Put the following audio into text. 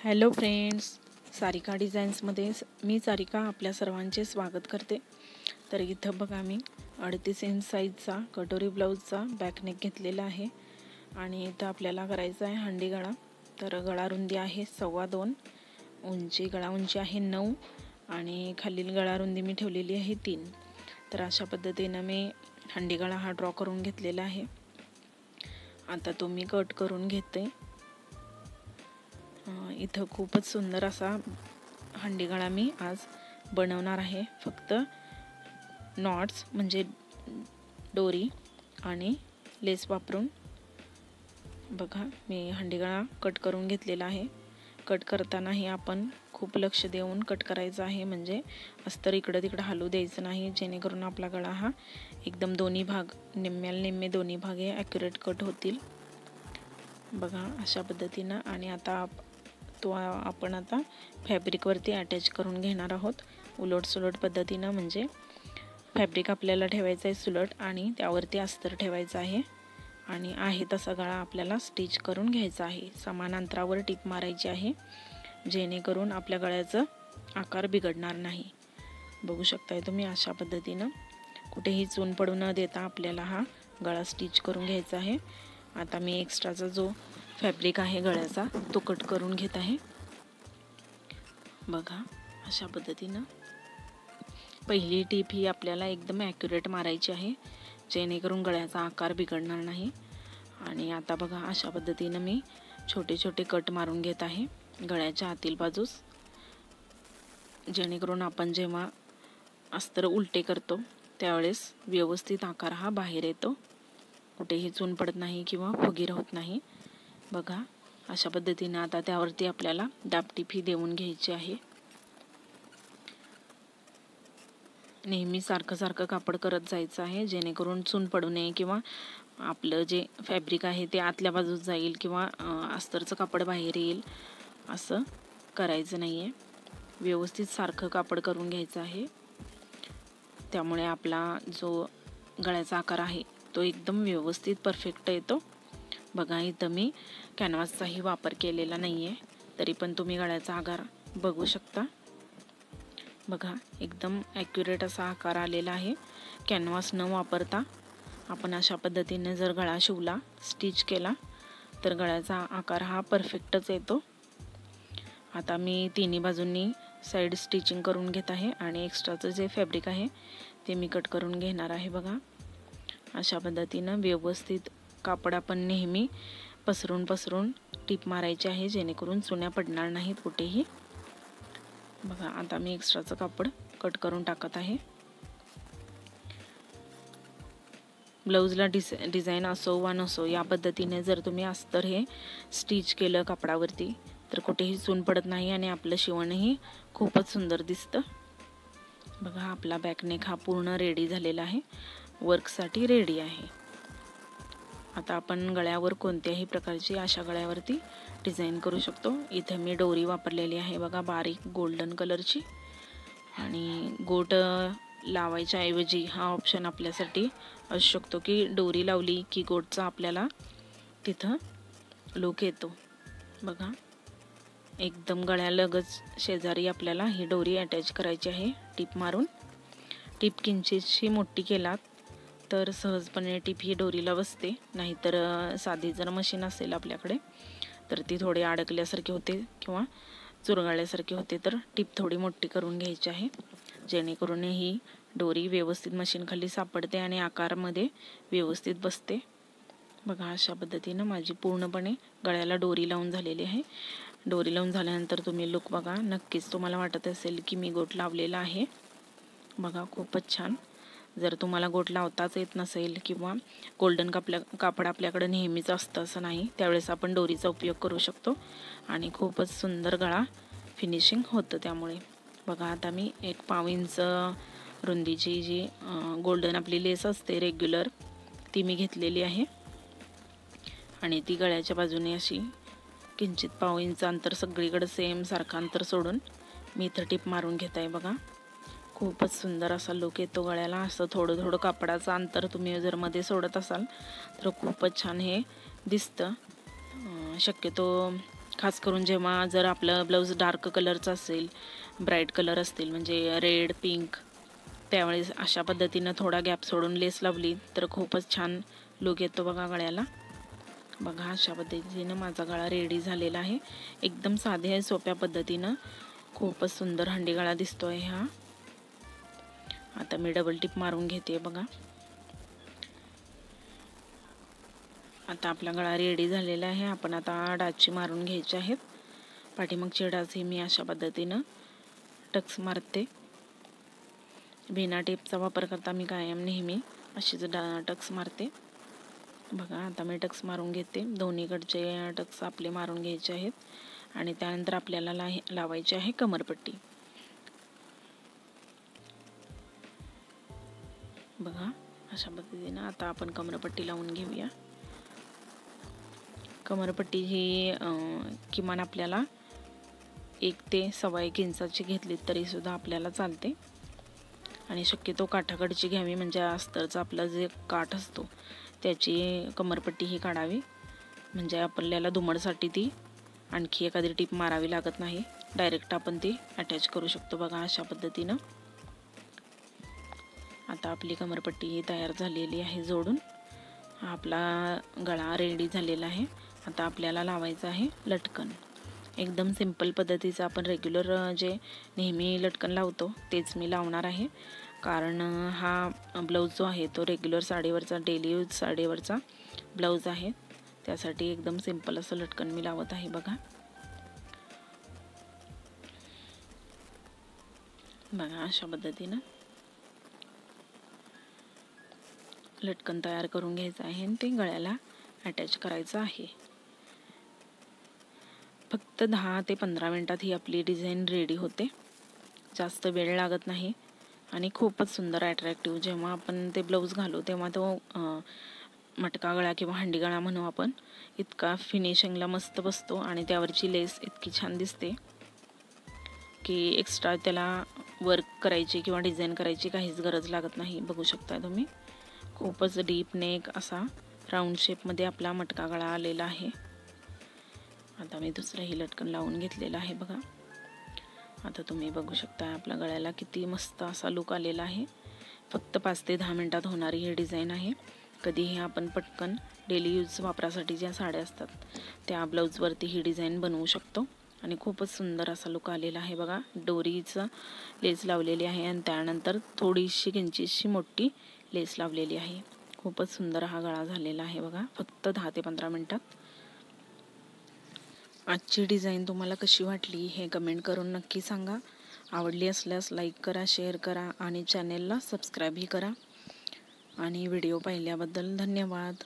Hello friends, Sarika डिझाईन्समध्ये मी सारिका आपल्या सर्वांचे स्वागत करते। तर इथं बघा मी 38 इंच साईजचा कटोरी ब्लाऊजचा बॅकनेक घेतलेला आहे आणि इथं आपल्याला करायचा आहे हंडी गळा। तर गळा रुंदी आहे 2.25, गळा उंची आहे 9 आणि खालील गळा रुंदी मी ठेवलेली आहे 3। तर अशा पद्धतीने मी हंडी गळा हा ड्रॉ करून घेतलेला आहे। आता तो मी कट करून घेते। इथं खूपच सुंदर असा हंडी गळा मी आज बनवणार आहे। फक्त नॉट्स म्हणजे दोरी आणि लेस वापरून बघा मी हंडी गळा कट करून घेतलेला आहे। कट करतानाही आपण खूप लक्ष देऊन कट करायचं आहे, म्हणजे अस्तर इकडं तिकडं हलू द्यायचं नाही, जेणेकरून आपला गळा हा एकदम दोन्ही भाग निम्म्याला निम्मे दोन्ही भाग हे ॲक्युरेट कट होतील। बघा अशा पद्धतीनं। आणि आता आपण आता फॅब्रिक वरती अटॅच करून घेणार आहोत उलट सुलट पद्धतीनं, म्हणजे फॅब्रिक आपल्याला ठेवायचं आहे सुलट आणि त्यावरती अस्तर ठेवायचं आहे आणि आहे तसा गळा आपल्याला स्टिच करून घ्यायचा आहे। समान अंतरावर टिप मारायची आहे, जेणेकरून आपल्या गळ्याचा आकार बिघडणार नाही। बघू शकताय तुम्ही अशा पद्धतीनं कुठेही चून पडू न देता आपल्याला हा गळा स्टिच करून घ्यायचा आहे। आता मी एक्स्ट्राचा जो फॅब्रिक आहे गळ्याचा तो कट करून घेत आहे। बघा अशा पद्धतीनं पहिली टीप ही आपल्याला एकदम ॲक्युरेट मारायची आहे, जेणेकरून गळ्याचा आकार बिघडणार नाही। आणि आता बघा अशा पद्धतीनं मी छोटे छोटे कट मारून घेत आहे गळ्याच्या आतील बाजूस, जेणेकरून आपण जेव्हा अस्तर उलटे करतो त्यावेळेस व्यवस्थित आकार हा बाहेर येतो, कुठेही चून पडत नाही किंवा फुगीर होत नाही। बघा अशा पद्धतीने आता त्यावरती आपल्याला दाबटीप ही देऊन घ्यायची आहे। नेहमी सारखं कापड करत जायचं आहे, जेणेकरून चून पडू नये किंवा आपलं जे फॅब्रिक आहे ते आतल्या बाजूस जाईल किंवा अस्तरचं कापड बाहेर येईल, असं करायचं नाही आहे। व्यवस्थित सारखं कापड करून घ्यायचं आहे, त्यामुळे आपला जो गळ्याचा आकार आहे तो एकदम व्यवस्थित परफेक्ट येतो। बघा इथं मी कॅनव्हासचाही वापर केलेला नाही आहे, तरी पण तुम्ही गळ्याचा आकार बघू शकता। बघा एकदम ॲक्युरेट असा आकार आलेला आहे। कॅनव्हास न वापरता आपण अशा पद्धतीने जर गळा शिवला, स्टिच केला, तर गळ्याचा आकार हा परफेक्टच येतो। आता मी तिन्ही बाजूंनी साईड स्टिचिंग करून घेत आहे आणि एक्स्ट्राचं जे फॅब्रिक आहे ते मी कट करून घेणार आहे। बघा अशा पद्धतीनं व्यवस्थित कापड आपण नेहमी पसरून टिप मारायची आहे, जेणेकरून चुन्या पडणार नाहीत कुठेही। बघा आता मी एक्स्ट्राचं कापड कट करून टाकत आहे। ब्लाऊजला डिझाईन असो वा नसो, या पद्धतीने जर तुम्ही अस्तर हे स्टिच केलं कापडावरती तर कुठेही चून पडत नाही आणि आपलं शिवणही खूपच सुंदर दिसतं। बघा आपला बॅकनेक हा पूर्ण रेडी झालेला आहे, वर्कसाठी रेडी आहे। आता आपण गळ्यावर कोणत्याही प्रकारची अशा गळ्यावरती डिझाईन करू शकतो। इथे मी दोरी वापरलेली आहे बघा, बारीक गोल्डन कलरची, आणि गोट लावायच्या ऐवजी हा ऑप्शन आपल्यासाठी असू शकतो की दोरी लावली की गोटचा आपल्याला तिथं लुक येतो। बघा एकदम गळ्यालगच शेजारी आपल्याला ही दोरी अटॅच करायची आहे टिप मारून। टिप किंचितशी मोठी केलात तर सहजपणे टिप ही दोरीला बसते, नाहीतर साधी जर मशीन असेल आपल्याकडे तर ती थोडी अडकल्यासारखी होते किंवा चुरगाळल्यासारखी होते, तर टिप थोडी मोठी करून घ्यायची आहे, जेणेकरून ही दोरी व्यवस्थित मशीन खाली सापडते आणि आकारमध्ये व्यवस्थित बसते। बघा अशा पद्धतीनं माझी पूर्णपणे गळ्याला दोरी लावून झालेली आहे। दोरी लावून झाल्यानंतर तुम्ही लुक बघा, नक्कीच तुम्हाला वाटत असेल की मी गोट लावलेला आहे। बघा खूपच छान। जर तुम्हाला गोट लावताच येत नसेल किंवा गोल्डन कापड आपल्याकडे नेहमीच असतं असं नाही, त्यावेळेस आपण दोरीचा उपयोग करू शकतो आणि खूपच सुंदर गळा फिनिशिंग होतं त्यामुळे। बघा आता मी 1.5 इंच रुंदीची जी गोल्डन आपली लेस असते रेग्युलर, ती मी घेतलेली आहे आणि ती गळ्याच्या बाजूने अशी किंचित 1.5 इंच अंतर सगळीकडे सेम सारखं अंतर सोडून मी इथं टिप मारून घेत आहे। बघा खूपच सुंदर असा लुक येतो गळ्याला। असं थोडं कापडाचं अंतर तुम्ही जर मध्ये सोडत असाल तर खूपच छान हे दिसतं। शक्यतो खास करून जेव्हा जर आपलं ब्लाऊज डार्क कलरचं असेल, ब्राईट कलर असतील म्हणजे रेड पिंक, त्यावेळेस अशा पद्धतीनं थोडा गॅप सोडून लेस लावली तर खूपच छान लुक येतो बघा गळ्याला. बघा अशा पद्धतीनं माझा गळा रेडी झालेला आहे. एकदम साध्या सोप्या पद्धतीनं खूपच सुंदर हंडी गळा दिसतोय हा. आता मी डबल टिप मारून घेते बघा. आता आपला गळा रेडी झालेला आहे. आपण आता डाची मारून घ्यायचे आहेत. पाठीमागची डाच मी अशा पद्धतीनं टक्स मारते. बिना टेपचा वापर करता मी कायम नेहमी अशीच टक्स मारते. बघा आता मी टक्स मारून घेते. दोन्हीकडचे टक्स आपले मारून घ्यायचे आहेत आणि त्यानंतर आपल्याला लावायची आहे कमरपट्टी. बघा अशा पद्धतीनं आता आपण कमरपट्टी लावून घेऊया. कमरपट्टी ही किमान आपल्याला 1 ते 1.25 इंचाची घेतली तरी सुद्धा आपल्याला चालते आणि शक्यतो काठाकडची घ्यावी, म्हणजे अस्तरचा आपला जे काठ असतो त्याची कमरपट्टी ही काढावी, म्हणजे आपल्याला दुमडसाठी ती आणखी एखादी टीप मारावी लागत नाही. डायरेक्ट आपण ती अटॅच करू शकतो. बघा अशा पद्धतीनं आता आपली कमरपट्टी ही तयार झालेली आहे जोडून. आपला गळा रेडी झालेला आहे. आता आपल्याला लावायचं आहे लटकन. एकदम सिंपल पद्धतीचं आपण रेग्युलर जे नेहमी लटकन लावतो तेच मी लावणार आहे, कारण हा ब्लाऊज जो आहे तो रेग्युलर साडीवरचा, डेली यूज साडीवरचा ब्लाऊज आहे. त्यासाठी एकदम सिंपल असं लटकन मी लावत आहे. बघा बघा अशा पद्धतीनं लटकन तयार करून घ्यायचं आहे आणि ते गळ्याला अटॅच करायचं आहे. फक्त 10 ते 15 मिनिटात ही आपली डिझाईन रेडी होते. जास्त वेळ लागत नाही आणि खूपच सुंदर अट्रॅक्टिव्ह. जेव्हा आपण ते ब्लाऊज घालू तेव्हा तो मटका गळा किंवा हंडी गळा म्हणू आपण, इतका फिनिशिंगला मस्त बसतो आणि त्यावरची लेस इतकी छान दिसते की एक्स्ट्रा त्याला वर्क करायची किंवा डिझाईन करायची काहीच गरज लागत नाही. बघू शकता तुम्ही, खूपच डीप नेक असा राऊंड शेपमध्ये आपला मटका गळा आलेला आहे. आता मी दुसरंही लटकन लावून घेतलेलं आहे. बघा आता तुम्ही बघू शकता आपल्या गळ्याला किती मस्त असा लुक आलेला आहे. फक्त 5 ते 10 मिनिटात होणारी ही डिझाईन आहे. कधीही आपण पटकन डेली यूज वापरासाठी ज्या साड्या असतात त्या ब्लाऊजवरती ही डिझाईन बनवू शकतो आणि खूपच सुंदर असा लुक आलेला आहे. बघा डोरीचं लेस लावलेली आहे आणि त्यानंतर थोडीशी किंचितशी मोठी लेस लावलेली आहे. खूपच सुंदर हा गळा झालेला आहे. बघा फक्त 10 ते 15 मिनिटात. आजची डिझाईन तुम्हाला कशी वाटली हे कमेंट करून नक्की सांगा. आवडली असल्यास लाईक करा, शेअर करा आणि चॅनेलला सबस्क्राईबही करा. आणि व्हिडिओ पाहिल्याबद्दल धन्यवाद.